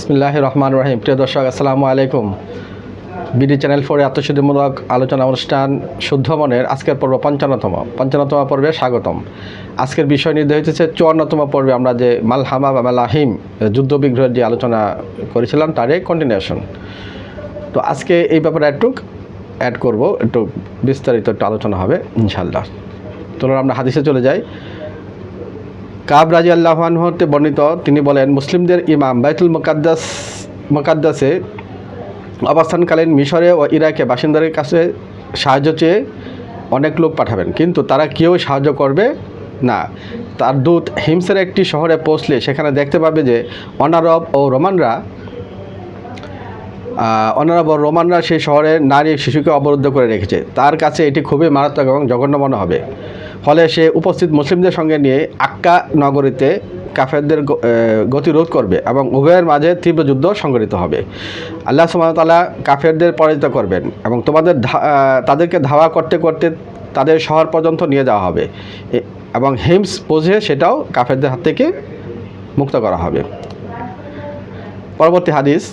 বিসমিল্লাহির রহমানির রহিম। প্রিয় দর্শক, আসসালামু আলাইকুম। বিডি চ্যানেল 4 আত্মশুদ্ধিমূলক আলোচনা অনুষ্ঠান শুদ্ধ মনের আজকের পর্ব 55তম পর্বে স্বাগতম। আজকের বিষয় নির্ধারিত হচ্ছে 54তম পর্বে আমরা যে মালহামা বা মালাহিম যুদ্ধ বিগ্রহের যে আলোচনা করেছিলাম তারই কন্টিনিউশন। তো আজকে এই ব্যাপারে একটু অ্যাড করব, একটু বিস্তারিত একটু আলোচনা হবে ইনশাআল্লাহ। তো আমরা হাদিসে চলে যাই। কাব রাদিয়াল্লাহু আনহু হতে বর্ণিত, তিনি বলেন, মুসলিমদের ইমাম বাইতুল মুকাদ্দাসে অবস্থানকালীন মিশরে ও ইরাকে বাসিন্দাদের কাছে সাহায্য চেয়ে অনেক লোক পাঠাবেন, কিন্তু তারা কেউ সাহায্য করবে না। তার দূত হিমসের একটি শহরে পৌঁছলে সেখানে দেখতে পাবে যে অনারব ও রোমানরা সেই শহরে নারী শিশুকে অবরুদ্ধ করে রেখেছে। তার কাছে এটি খুবই মারাত্মক এবং জঘন্য মনে হবে। ফলে সে উপস্থিত মুসলিমদের সঙ্গে নিয়ে আক্কা নগরীতে কাফেরদের গতিরোধ করবে এবং উভয়ের মাঝে তীব্র যুদ্ধ সংঘটিত হবে। আল্লাহ সুবহানাহু ওয়া তাআলা কাফেরদের পরাজিত করবেন এবং তাদেরকে ধাওয়া করতে করতে তাদের শহর পর্যন্ত নিয়ে যাওয়া হবে এবং হিমস পৌঁছে সেটাও কাফেরদের হাত থেকে মুক্ত করা হবে। পরবর্তী হাদিস,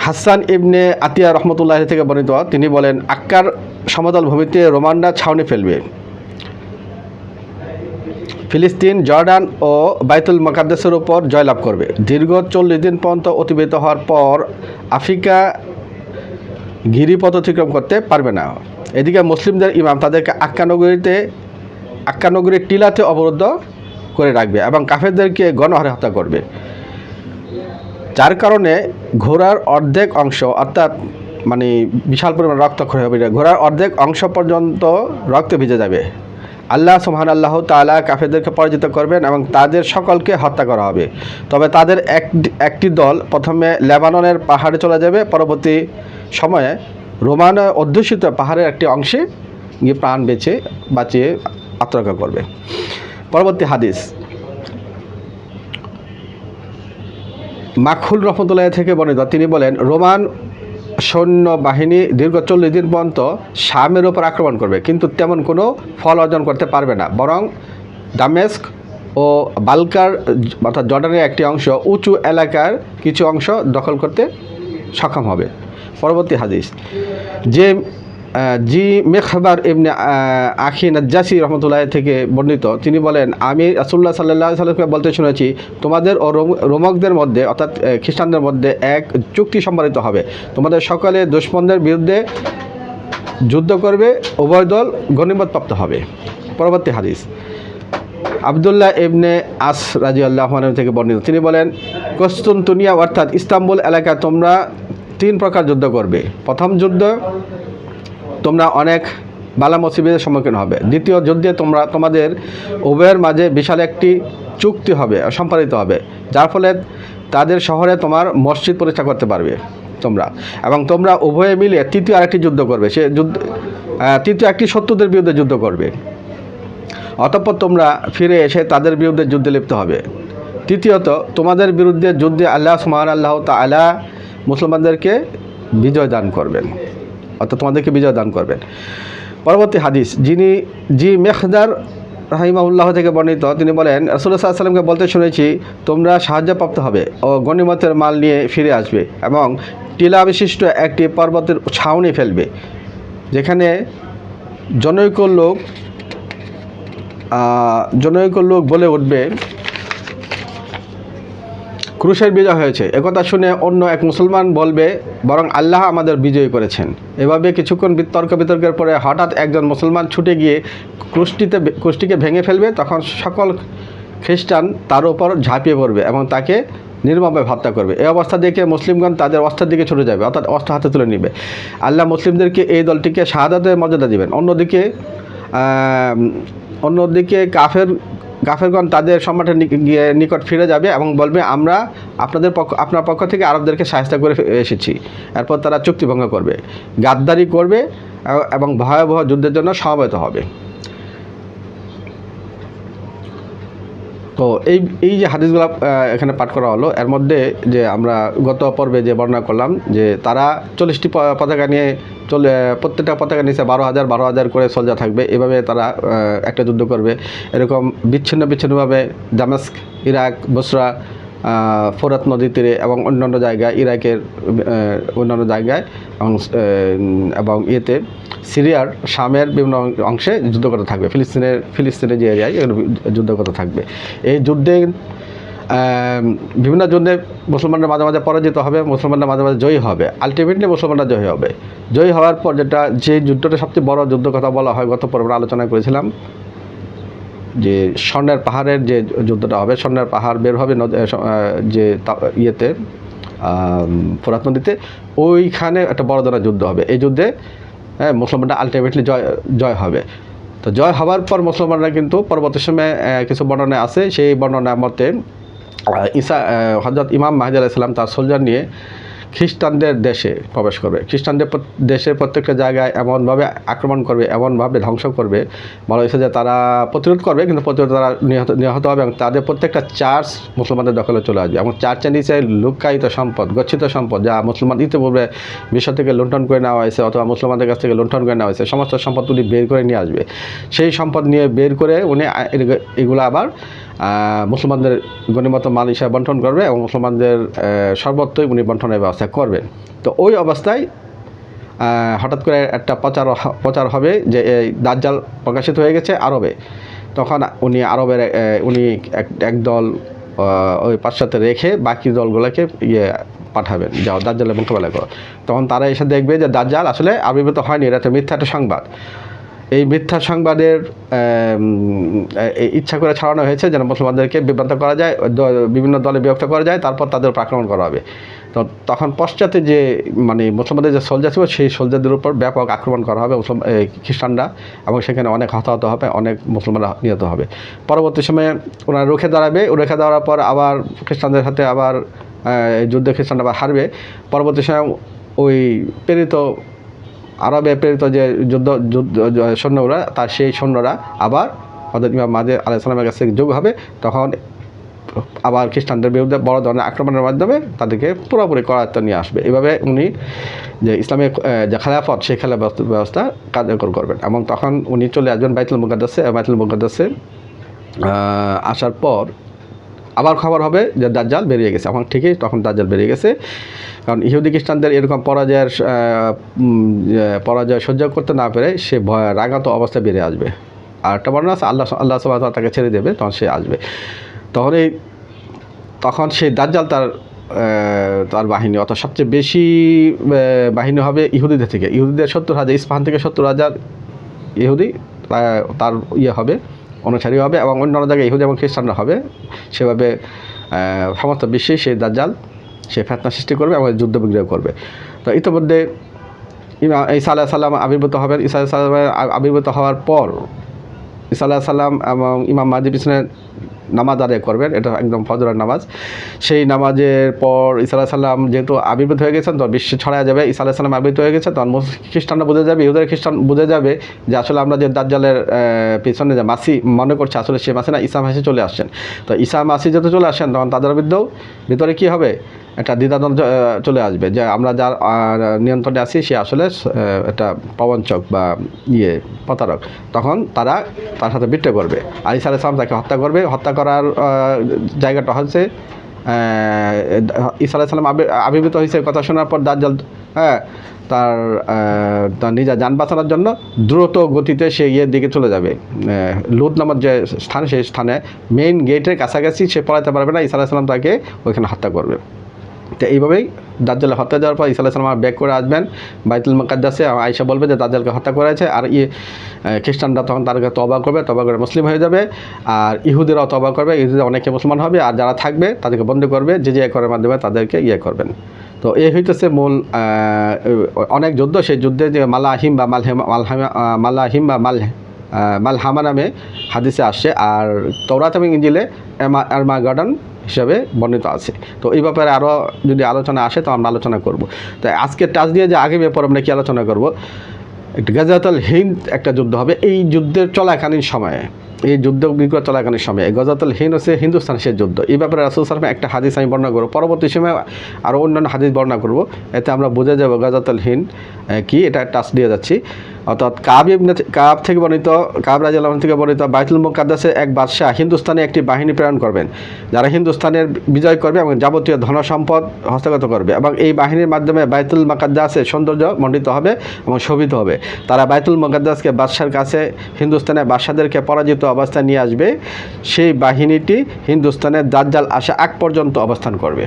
হাসান ইবনে আতিয়া রহমতুল্লাহ থেকে বর্ণিত, তিনি বলেন, আক্কার সমতল ভূমিতে রোমানরা ছাউনি ফেলবে। ফিলিস্তিন, জর্ডান ও বাইতুল মুকাদ্দাসের উপর জয়লাভ করবে। দীর্ঘ 40 দিন পর্যন্ত অতিবাহিত হওয়ার পর আফ্রিকা গিরিপথ অতিক্রম করতে পারবে না। এদিকে মুসলিমদের ইমাম তাদেরকে আক্কা নগরীর টিলাতে অবরুদ্ধ করে রাখবে এবং কাফেরদেরকে গণহারে হত্যা করবে, যার কারণে ঘোড়ার অর্ধেক অংশ, অর্থাৎ বিশাল পরিমাণ রক্তক্ষরণ হবে, ঘোড়ার অর্ধেক অংশ পর্যন্ত রক্তে ভিজে যাবে। আল্লাহ সুবহানাহু তাআলা কাফেরদেরকে পরাজিত করবেন এবং তাদের সকলকে হত্যা করা হবে। তবে তাদের একটি দল প্রথমে লেবাননের পাহাড়ে চলে যাবে, পরবর্তী সময়ে রোমান অধ্যুষিত পাহাড়ের একটি অংশে গিয়ে প্রাণ বাঁচিয়ে আত্মরক্ষা করবে। পরবর্তী হাদিস, মাখুল রহমতুল্লাহ থেকে বর্ণিত, তিনি বলেন, রোমান সৈন্যবাহিনী দীর্ঘ 40 দিন পর্যন্ত শামের ওপর আক্রমণ করবে, কিন্তু তেমন কোনো ফল অর্জন করতে পারবে না, বরং দামেস্ক ও বালকার অর্থাৎ জর্ডানের একটি অংশ, উঁচু এলাকার কিছু অংশ দখল করতে সক্ষম হবে। পরবর্তী হাদিস, মেখবার ইবনে আখি নাজ্জাসি রহমতুল্লাহ থেকে বর্ণিত, তিনি বলেন, আমি রাসূলুল্লাহ সাল্লাল্লাহু আলাইহি ওয়াসাল্লামকে বলতে শুনেছি, তোমাদের ও রোমকদের মধ্যে অর্থাৎ খ্রিস্টানদের মধ্যে এক চুক্তি সম্পাদিত হবে। তোমাদের সকলে দুশমনদের বিরুদ্ধে যুদ্ধ করবে, উভয় দল গনিমতপ্রাপ্ত হবে। পরবর্তী হাদিস, আবদুল্লাহ ইবনে আস রাদিয়াল্লাহু আনহু থেকে বর্ণিত, তিনি বলেন, কুস্তুনতুনিয়া অর্থাৎ ইস্তাম্বুল এলাকায় তোমরা 3 প্রকার যুদ্ধ করবে। প্রথম যুদ্ধ তোমরা অনেক বালা মুসিবতের সম্মুখীন হবে। দ্বিতীয় যুদ্ধে তোমাদের উভয়ের মাঝে বিশাল একটি চুক্তি হবে, সম্পাদিত হবে, যার ফলে তাদের শহরে তোমার মসজিদ প্রতিষ্ঠা করতে পারবে এবং তোমরা উভয়ে মিলে তৃতীয় আরেকটি যুদ্ধ করবে। তৃতীয় একটি শত্রুদের বিরুদ্ধে যুদ্ধ করবে, অতঃপর তোমরা ফিরে এসে তাদের বিরুদ্ধে যুদ্ধে লিপ্ত হবে। তৃতীয়ত তোমাদের বিরুদ্ধে যুদ্ধে আল্লাহ সুবহানাহু তাআলা মুসলমানদেরকে বিজয় দান করবেন, অর্থাৎ তোমাদেরকে বিজয় দান করবেন। পরবর্তী হাদিস, মেখদার রাহিমাহুল্লাহ থেকে বর্ণিত, তিনি বলেন, রাসূলুল্লাহ সাল্লাল্লাহু আলাইহি ওয়াসাল্লামকে বলতে শুনেছি, তোমরা সাহায্যপ্রাপ্ত হবে ও গনিমতের মাল নিয়ে ফিরে আসবে এবং টিলা বিশিষ্ট একটি পর্বতের ছাউনি ফেলবে, যেখানে জনৈক লোক বলে উঠবে, ক্রুশের বিজয় হয়েছে। একথা শুনে অন্য এক মুসলমান বলবে, বরং আল্লাহ আমাদের বিজয়ী করেছেন। এভাবে কিছুক্ষণ তর্ক বিতর্কের পরে হঠাৎ একজন মুসলমান ছুটে গিয়ে ক্রুশটিকে ভেঙে ফেলবে। তখন সকল খ্রিস্টান তার উপর ঝাঁপিয়ে পড়বে এবং তাকে নির্মমভাবে হত্যা করবে। এই অবস্থা দেখে মুসলিমগণ তাদের অস্ত্রের দিকে ছুটে যাবে, অর্থাৎ অস্ত্র হাতে তুলে নেবে। আল্লাহ মুসলিমদেরকে এই দলটিকে শাহাদাতের মর্যাদা দিবেন। অন্যদিকে কাফেরগণ তাদের সম্রাটের নিকট ফিরে যাবে এবং বলবে, আমরা আপনার পক্ষ থেকে আরবদেরকে সাহায্য করে এসেছি। এরপর তারা চুক্তি ভঙ্গ করবে, গাদ্দারি করবে এবং ভয়াবহ যুদ্ধের জন্য সমবেত হবে। তো এই যে হাদিসগুলো এখানে পাঠ করা হলো, এর মধ্যে যে আমরা গত পর্বে যে বর্ণনা করলাম যে তারা 40টি পতাকা নিয়ে প্রত্যেকটা পতাকা নিচে 12,000 করে সোলজার থাকবে। এভাবে তারা একটা যুদ্ধ করবে। এরকম বিচ্ছিন্নভাবে দামেস্ক, ইরাক, বসরা ফোরাত নদীর তীরে এবং অন্যান্য জায়গায়, ইরাকের অন্যান্য জায়গায় এবং ইয়েতে সিরিয়ার শামের বিভিন্ন অংশে যুদ্ধ করতে থাকবে, ফিলিস্তিনের যে এরিয়ায় এগুলো যুদ্ধ করতে থাকবে। এই যুদ্ধে বিভিন্ন যুদ্ধে মুসলমানরা মাঝে মাঝে পরাজিত হবে, মুসলমানরা মাঝে মাঝে জয়ী হবে, আলটিমেটলি মুসলমানরা জয়ী হবে। জয়ী হওয়ার পর যে যুদ্ধটা সবচেয়ে বড় যুদ্ধ কথা বলা হয়, গত পর্বে আলোচনা করেছিলাম যে স্বর্ণের পাহাড়ের যে যুদ্ধটা হবে, স্বর্ণের পাহাড় বের হবে যে ইয়েতে ফোরাত নদীতে, ওইখানে একটা বড় ধরনের যুদ্ধ হবে। এই যুদ্ধে মুসলমানরা আলটিমেটলি জয় হবে। তো জয় হওয়ার পর মুসলমানরা কিন্তু পরবর্তী সময়ে কিছু বর্ণনা আছে, সেই বর্ণনা মতে হযরত ইমাম মাহদী আলাইহিস সালাম তার সোলজার নিয়ে খ্রিস্টানদের দেশে প্রবেশ করবে। খ্রিস্টানদের দেশের প্রত্যেকটা জায়গায় এমনভাবে আক্রমণ করবে, এমনভাবে ধ্বংস করবে, বলা হয়েছে যে তারা প্রতিরোধ করবে, কিন্তু প্রতিরোধ তারা নিহত হবে এবং তাদের প্রত্যেকটা চার্চ মুসলমানদের দখলে চলে আসবে। এবং চার্চের নিচে লুকায়িত সম্পদ, গচ্ছিত সম্পদ, যা মুসলমান ইতিপূর্বে বিশ্ব থেকে লুণ্ঠন করে নেওয়া হয়েছে অথবা মুসলমানদের কাছ থেকে লুণ্ঠন করে নেওয়া হয়েছে, সমস্ত সম্পদ উনি বের করে নিয়ে আসবে। সেই সম্পদ নিয়ে বের করে উনি এগুলো আবার মুসলমানদের গণিমত মাল হিসাবে বন্টন করবে এবং মুসলমানদের সর্বত্রই উনি বন্টনের ব্যবস্থা করবেন। তো ওই অবস্থায় হঠাৎ করে একটা প্রচার হবে যে এই দাজ্জাল প্রকাশিত হয়ে গেছে আরবে। তখন উনি এক দল ওই পাশ্চাত্যে রেখে বাকি দলগুলোকে পাঠাবেন, যাও দাজ্জালের মোকাবেলা করো। তখন তারা এসে দেখবে যে দাজ্জাল আসলে আবির্ভূত হয়নি, এটা একটা মিথ্যা একটা সংবাদ। এই মিথ্যা সংবাদের ইচ্ছা করে ছড়ানো হয়েছে যেন মুসলমানদেরকে বিভ্রান্ত করা যায়, বিভিন্ন দলে বিভক্ত করা যায়, তারপর তাদের উপর আক্রমণ করা হবে। তো তখন পশ্চাতে যে মুসলমানদের যে সোলজার ছিল, সেই সোলজারদের উপর ব্যাপক আক্রমণ করা হবে খ্রিস্টানরা, এবং সেখানে অনেক হতাহত হবে, অনেক মুসলমানরা নিহত হবে। পরবর্তী সময়ে ওনারা রুখে দাঁড়াবে, রুখে দাঁড়ার পর আবার খ্রিস্টানদের সাথে আবার যুদ্ধে খ্রিস্টানরা আবার হারবে। পরবর্তী সময় ওই আরবে প্রেরিত যে সৈন্যরা, তার সেই সৈন্যরা আবার হযরত ইমাম মাহদী আলাইহিস সালামের কাছে যোগ হবে। তখন আবার খ্রিস্টানদের বিরুদ্ধে বড় ধরনের আক্রমণের মাধ্যমে তাদেরকে পুরোপুরি করায়ত্ত নিয়ে আসবে। এভাবে উনি যে ইসলামিক যে খেলাফত, সেই খেলাফত ব্যবস্থা কার্যকর করবেন। এবং তখন উনি চলে আসবেন বাইতুল মুকাদ্দাসে। আসার পর আবার খবর হবে যে দাজ্জাল বেরিয়ে গেছে। এখন ঠিকই তখন দাজ্জাল বেরিয়ে গেছে, কারণ ইহুদি খ্রিস্টানদের এরকম পরাজয় সহ্য করতে না পেরে সে রাগাত অবস্থায় বেরিয়ে আসবে। আর একটা বর্ণনা আছে আল্লাহ সুবহানাহু ওয়া তাআলা তাকে ছেড়ে দেবে, তখন সে আসবে। তখন সেই দাজ্জাল তার বাহিনী, অর্থাৎ সবচেয়ে বেশি বাহিনী হবে ইহুদিদের থেকে। ইহুদিদের 70,000, ইস্পাহান থেকে 70,000 ইহুদি তার হবে, অনুসারী হবে, এবং অন্যান্য জায়গায় ইহুদি এবং খ্রিস্টানরা হবে। সেভাবে সমস্ত বিশ্বেই সেই দাজ্জাল সে ফিতনা সৃষ্টি করবে এবং যুদ্ধ বিগ্রহ করবে। তো ইতিমধ্যে ঈসা আলাইহিস সালাম আবির্ভূত হবেন। ঈসা আলাইহিস সালামের আবির্ভূত হওয়ার পর ঈসা আলাইহিস সালাম এবং ইমাম মাহদী পিছনে নামাজ আদায় করবেন, এটা একদম ফজরের নামাজ। সেই নামাজের পর ঈসা আলাইহিস সালাম যেহেতু আবির্ভূত হয়ে গেছেন, তখন বিশ্বে ছড়ায় যাবে ঈসা আলাইহিস সালাম আবির্ভূত হয়ে গেছে। তখন খ্রিস্টানরা বুঝে যাবে, খ্রিস্টান বুঝে যাবে যে আসলে আমরা যে দাজ্জালের পিছনে যে মাসি মনে করছে, আসলে সে মাসি না, ঈসা মাসি চলে আসছেন। তো ঈসা মাসি যেহেতু চলে আসেন, তখন তাদের ভিতরে কী হবে, একটা দ্বিধাদ্বন্দ্ব চলে আসবে যে আমরা যার নিয়ন্ত্রণে আছি সে আসলে একটা প্রবঞ্চক বা প্রতারক। তখন তারা তার সাথে বিট্রে করবে, আর ঈসা আলাইহিস সালাম তাকে হত্যা করবে। হত্যা করার জায়গাটা হচ্ছে ঈসা আলাইহিস সালাম আবির্ভূত হয়েছে কথা শোনার পর দাজ্জাল তার নিজের যান বাঁচানোর জন্য দ্রুত গতিতে সে দিকে চলে যাবে। লুদ নামক যে স্থান, সেই স্থানে মেইন গেটের কাছাকাছি সে পড়াতে পারবে না, ঈসা আলাইহিস সালাম তাকে ওইখানে হত্যা করবে। তো এইভাবেই দাজ্জাল হত্যা যাওয়ার পর ঈসা আলাইহিস সালাম ব্যাক করে আসবেন বাইতুল মুকাদ্দাসে। আয়েশা বলবে যে দাজ্জালকে হত্যা করেছে, আর খ্রিস্টানরা তখন তাদেরকে তওবা করে মুসলিম হয়ে যাবে, আর ইহুদিরাও তওবা করবে, ইহুদিরা অনেকে মুসলমান হবে, আর যারা থাকবে তাদেরকে বন্দী করবে, যে করার মাধ্যমে তাদেরকে করবেন। তো এই হইতেছে মূল অনেক যুদ্ধ। সেই যুদ্ধে যে মালাহিম বা মালহামা নামে হাদিসে আসছে, আর তওরাত এবং ইনজিলে আরমাগেডন হিসাবে বর্ণিত আছে। তো এই ব্যাপারে আরও যদি আলোচনা আসে তো আমরা আলোচনা করব। তো আজকে টাচ দিয়ে যে আগে ব্যাপারে আমরা কি আলোচনা করব, একটা গাজাতুল হিন্দ একটা যুদ্ধ হবে। এই যুদ্ধের চলাকালীন সময়ে, এই যুদ্ধ বিগ্রহ চলাকালীন সময়ে গাজাতুল হিন্দ হচ্ছে হিন্দুস্তানের সেই যুদ্ধ। এই ব্যাপারে রাসূল সাল্লাল্লাহু আলাইহি ওয়াসাল্লাম একটা হাদিস আমি বর্ণনা করব, পরবর্তী সময়ে আরও অন্যান্য হাদিস বর্ণনা করব, এতে আমরা বুঝে যাব গাজাতুল হিন্দ কি। এটা টাচ দিয়ে যাচ্ছি। অর্থাৎ কাব থেকে বর্ণিত, কাব রাদিয়াল্লাহু আনহু থেকে বর্ণিত, বাইতুল মুকাদ্দাসে এক বাদশাহ হিন্দুস্তানে একটি বাহিনী প্রেরণ করবেন, যারা হিন্দুস্তানের বিজয় করবে এবং যাবতীয় ধনসম্পদ হস্তগত করবে, এবং এই বাহিনীর মাধ্যমে বাইতুল মুকাদ্দাসের সৌন্দর্য মণ্ডিত হবে এবং শোভিত হবে। তারা বাইতুল মুকাদ্দাসকে বাদশার কাছে হিন্দুস্তানের বাদশাদেরকে পরাজিত অবস্থায় নিয়ে আসবে। সেই বাহিনীটি হিন্দুস্তানের দাজ্জাল আসা আগ পর্যন্ত অবস্থান করবে।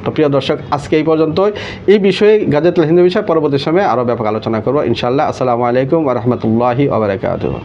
তো প্রিয় দর্শক, আজকে এই পর্যন্তই। এই বিষয়ে গাজেতুল হিন্দ বিষয়ে পরবর্তী সময়ে আরও ব্যাপক আলোচনা করব ইনশাআল্লাহ। আসসালামু আলাইকুম ওয়া রাহমাতুল্লাহি ওয়া বারাকাতুহু।